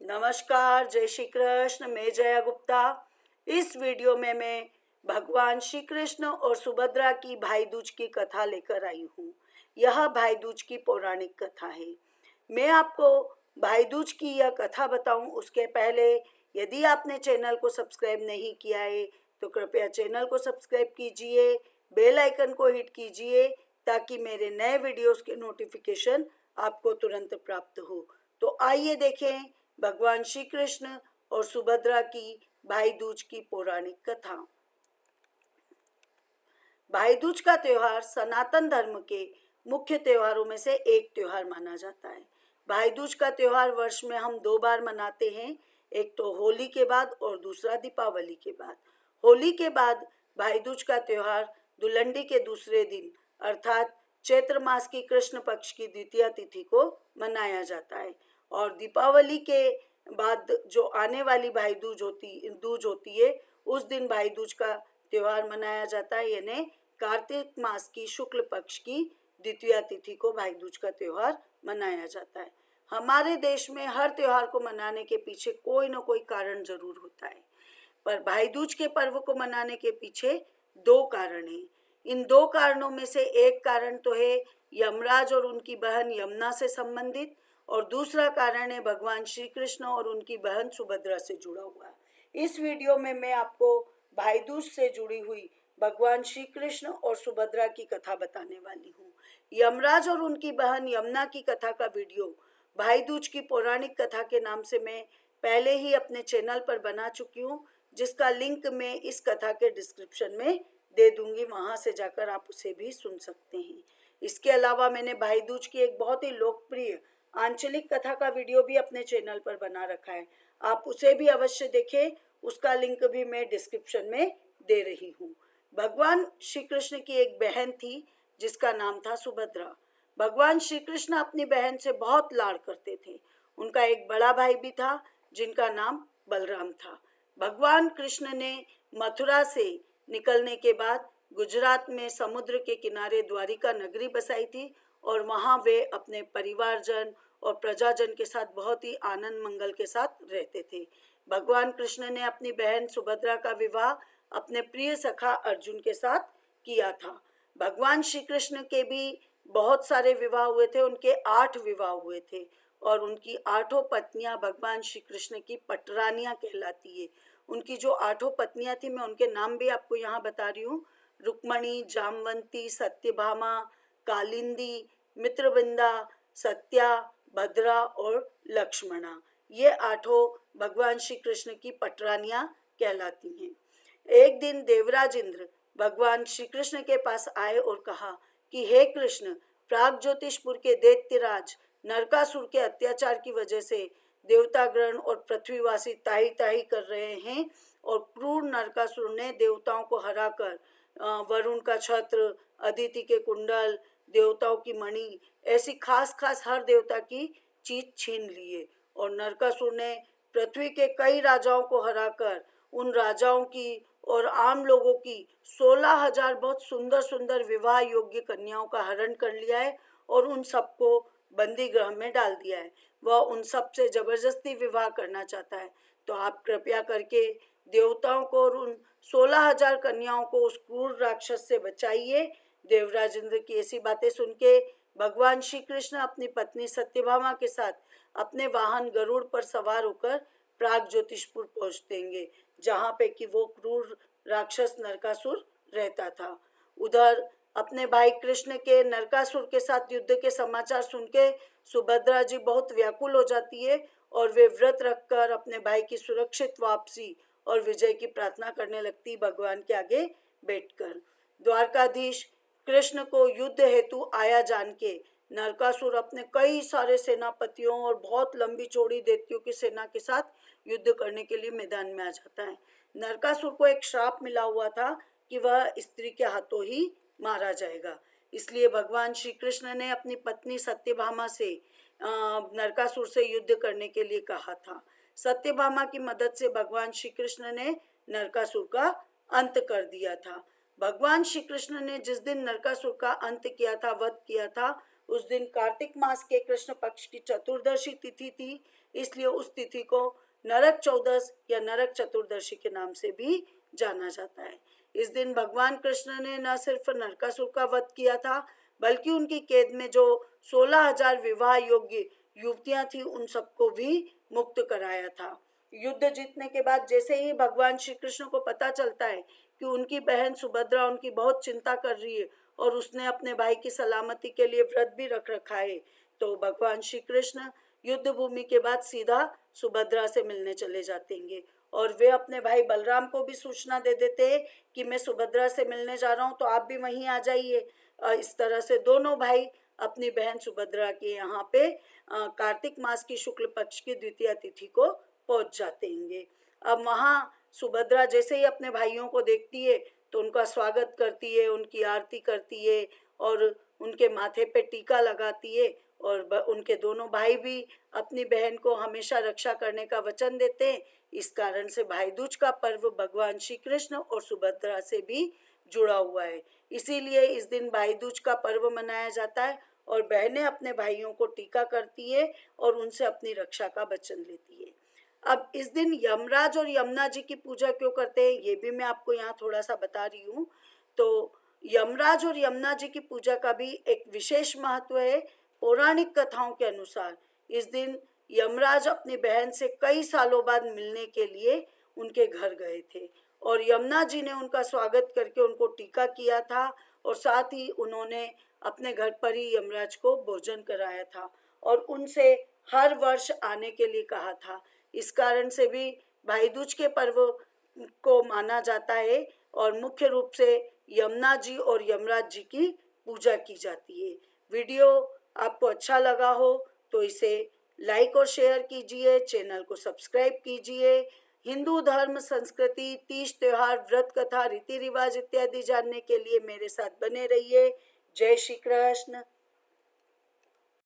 नमस्कार, जय श्री कृष्ण। मैं जया गुप्ता। इस वीडियो में मैं भगवान श्री कृष्ण और सुभद्रा की भाई दूज की कथा लेकर आई हूँ। यह भाई दूज की पौराणिक कथा है। मैं आपको भाई दूज की यह कथा बताऊं उसके पहले यदि आपने चैनल को सब्सक्राइब नहीं किया है तो कृपया चैनल को सब्सक्राइब कीजिए, बेल आइकन को हिट कीजिए ताकि मेरे नए वीडियोस के नोटिफिकेशन आपको तुरंत प्राप्त हो। तो आइए देखें भगवान श्री कृष्ण और सुभद्रा की भाई दूज की पौराणिक कथा। भाई दूज का त्योहार सनातन धर्म के मुख्य त्योहारों में से एक त्योहार माना जाता है। भाई दूज का त्योहार वर्ष में हम 2 बार मनाते हैं, एक तो होली के बाद और दूसरा दीपावली के बाद। होली के बाद भाई दूज का त्योहार धुलंडी के दूसरे दिन अर्थात चैत्र मास की कृष्ण पक्ष की द्वितीया तिथि को मनाया जाता है और दीपावली के बाद जो आने वाली भाई दूज होती है उस दिन भाई दूज का त्योहार मनाया जाता है, यानी कार्तिक मास की शुक्ल पक्ष की द्वितीया तिथि को भाई दूज का त्योहार मनाया जाता है। हमारे देश में हर त्योहार को मनाने के पीछे कोई ना कोई कारण जरूर होता है, पर भाई दूज के पर्व को मनाने के पीछे 2 कारण हैं। इन 2 कारणों में से एक कारण तो है यमराज और उनकी बहन यमुना से संबंधित और दूसरा कारण है भगवान श्री कृष्ण और उनकी बहन सुभद्रा से जुड़ा हुआ। इस वीडियो में मैं आपको भाई दूज से जुड़ी हुई भगवान श्री कृष्ण और सुभद्रा की कथा बताने वाली हूँ। यमराज और उनकी बहन यमुना की कथा का वीडियो भाई दूज की पौराणिक कथा के नाम से मैं पहले ही अपने चैनल पर बना चुकी हूँ, जिसका लिंक मैं इस कथा के डिस्क्रिप्शन में दे दूंगी, वहां से जाकर आप उसे भी सुन सकते हैं। इसके अलावा मैंने भाई दूज की एक बहुत ही लोकप्रिय आंचलिक कथा का वीडियो भी अपने चैनल पर बना रखा है, आप उसे भी अवश्य देखें, उसका लिंक भी मैं डिस्क्रिप्शन में दे रही हूँ। भगवान श्री कृष्ण की एक बहन थी जिसका नाम था सुभद्रा। भगवान श्री कृष्ण अपनी बहन से बहुत लाड करते थे। उनका एक बड़ा भाई भी था जिनका नाम बलराम था। भगवान कृष्ण ने मथुरा से निकलने के बाद गुजरात में समुद्र के किनारे द्वारिका नगरी बसाई थी और वहां वे अपने परिवारजन और प्रजाजन के साथ बहुत ही आनंद मंगल के साथ रहते थे। भगवान कृष्ण ने अपनी बहन सुभद्रा का विवाह अपने प्रिय सखा अर्जुन के साथ किया था। भगवान श्री कृष्ण के भी बहुत सारे विवाह हुए थे, उनके 8 विवाह हुए थे और उनकी 8 पत्नियां भगवान श्री कृष्ण की पटरानियां कहलाती है। उनकी जो 8 पत्नियां थी मैं उनके नाम भी आपको यहाँ बता रही हूँ। रुक्मणी, जामवंती, सत्यभामा, कालिंदी, मित्रविंदा, सत्या, भद्रा और लक्ष्मणा, ये 8 भगवान श्री कृष्ण की पटरानियां कहलाती हैं। एक दिन देवराज इंद्र भगवान श्री कृष्ण के पास आए और कहा कि हे कृष्ण, प्राग ज्योतिषपुर के दैत्यराज नरकासुर के अत्याचार की वजह से देवतागण और पृथ्वीवासी ताही ताही कर रहे हैं और क्रूर नरकासुर ने देवताओं को हराकर वरुण का छत्र, अदिति के कुंडल, देवताओं की मणि, ऐसी खास खास हर देवता की चीज छीन लिए और नरकासुर ने पृथ्वी के कई राजाओं को हराकर उन राजाओं की और आम लोगों की 16,000 बहुत सुंदर सुंदर विवाह योग्य कन्याओं का हरण कर लिया है और उन सबको बंदी गृह में डाल दिया है। वह उन सब से जबरदस्ती विवाह करना चाहता है, तो आप कृपया करके देवताओं को और उन 16,000 कन्याओं को उस क्रूर राक्षस से बचाइए। देवराज इंद्र की ऐसी बातें सुन के भगवान श्री कृष्ण अपनी पत्नी सत्यभामा के साथ अपने वाहन गरुड़ पर सवार होकर प्राग ज्योतिषपुर पहुंच देंगे, जहाँ पे कि वो क्रूर राक्षस नरकासुर रहता था। उधर अपने भाई कृष्ण के नरकासुर के साथ युद्ध के समाचार सुन के सुभद्रा जी बहुत व्याकुल हो जाती है और वे व्रत रखकर अपने भाई की सुरक्षित वापसी और विजय की प्रार्थना करने लगती भगवान के आगे बैठकर। द्वारकाधीश कृष्ण को युद्ध हेतु आया जान के नरकासुर अपने कई सारे सेनापतियों और बहुत लंबी चौड़ी दैत्यों की सेना के साथ युद्ध करने के लिए मैदान में आ जाता है। नरकासुर को एक श्राप मिला हुआ था कि वह स्त्री के हाथों ही मारा जाएगा, इसलिए भगवान श्री कृष्ण ने अपनी पत्नी सत्यभामा से नरकासुर से युद्ध करने के लिए कहा था। सत्यभामा की मदद से भगवान श्री कृष्ण ने नरकासुर का अंत कर दिया था। भगवान श्री कृष्ण ने जिस दिन नरकासुर का अंत किया था, वध किया था, उस दिन कार्तिक मास के कृष्ण पक्ष की चतुर्दशी तिथि थी, इसलिए उस तिथि को नरक चौदस या नरक चतुर्दशी के नाम से भी जाना जाता है। इस दिन भगवान कृष्ण ने न सिर्फ नरकासुर का वध किया था, बल्कि उनकी कैद में जो 16,000 विवाह योग्य युवतियां थी उन सबको भी मुक्त कराया था। युद्ध जीतने के बाद जैसे ही भगवान श्री कृष्ण को पता चलता है कि उनकी बहन सुभद्रा उनकी बहुत चिंता कर रही है और उसने अपने भाई की सलामती के लिए व्रत भी रख रखा है, तो भगवान श्री कृष्ण युद्ध भूमि के बाद सीधा सुभद्रा से मिलने चले जाते हैं और वे अपने भाई बलराम को भी सूचना दे देते हैं कि मैं सुभद्रा से मिलने जा रहा हूँ, तो आप भी वहीं आ जाइए। इस तरह से दोनों भाई अपनी बहन सुभद्रा के यहाँ पे कार्तिक मास की शुक्ल पक्ष की द्वितीय तिथि को पहुंच जाते हैं। अब वहाँ सुभद्रा जैसे ही अपने भाइयों को देखती है तो उनका स्वागत करती है, उनकी आरती करती है और उनके माथे पे टीका लगाती है और उनके दोनों भाई भी अपनी बहन को हमेशा रक्षा करने का वचन देते हैं। इस कारण से भाई दूज का पर्व भगवान श्री कृष्ण और सुभद्रा से भी जुड़ा हुआ है। इसीलिए इस दिन भाई दूज का पर्व मनाया जाता है और बहनें अपने भाइयों को टीका करती है और उनसे अपनी रक्षा का वचन लेती है। अब इस दिन यमराज और यमुना जी की पूजा क्यों करते हैं, ये भी मैं आपको यहाँ थोड़ा सा बता रही हूँ। तो यमराज और यमुना जी की पूजा का भी एक विशेष महत्व है। पौराणिक कथाओं के अनुसार इस दिन यमराज अपनी बहन से कई सालों बाद मिलने के लिए उनके घर गए थे और यमुना जी ने उनका स्वागत करके उनको टीका किया था और साथ ही उन्होंने अपने घर पर ही यमराज को भोजन कराया था और उनसे हर वर्ष आने के लिए कहा था। इस कारण से भी भाई दूज के पर्व को माना जाता है और मुख्य रूप से यमुना जी और यमराज जी की पूजा की जाती है। वीडियो आपको अच्छा लगा हो तो इसे लाइक और शेयर कीजिए, चैनल को सब्सक्राइब कीजिए। हिंदू धर्म, संस्कृति, तीज त्योहार, व्रत कथा, रीति रिवाज इत्यादि जानने के लिए मेरे साथ बने रहिए। जय श्री कृष्ण।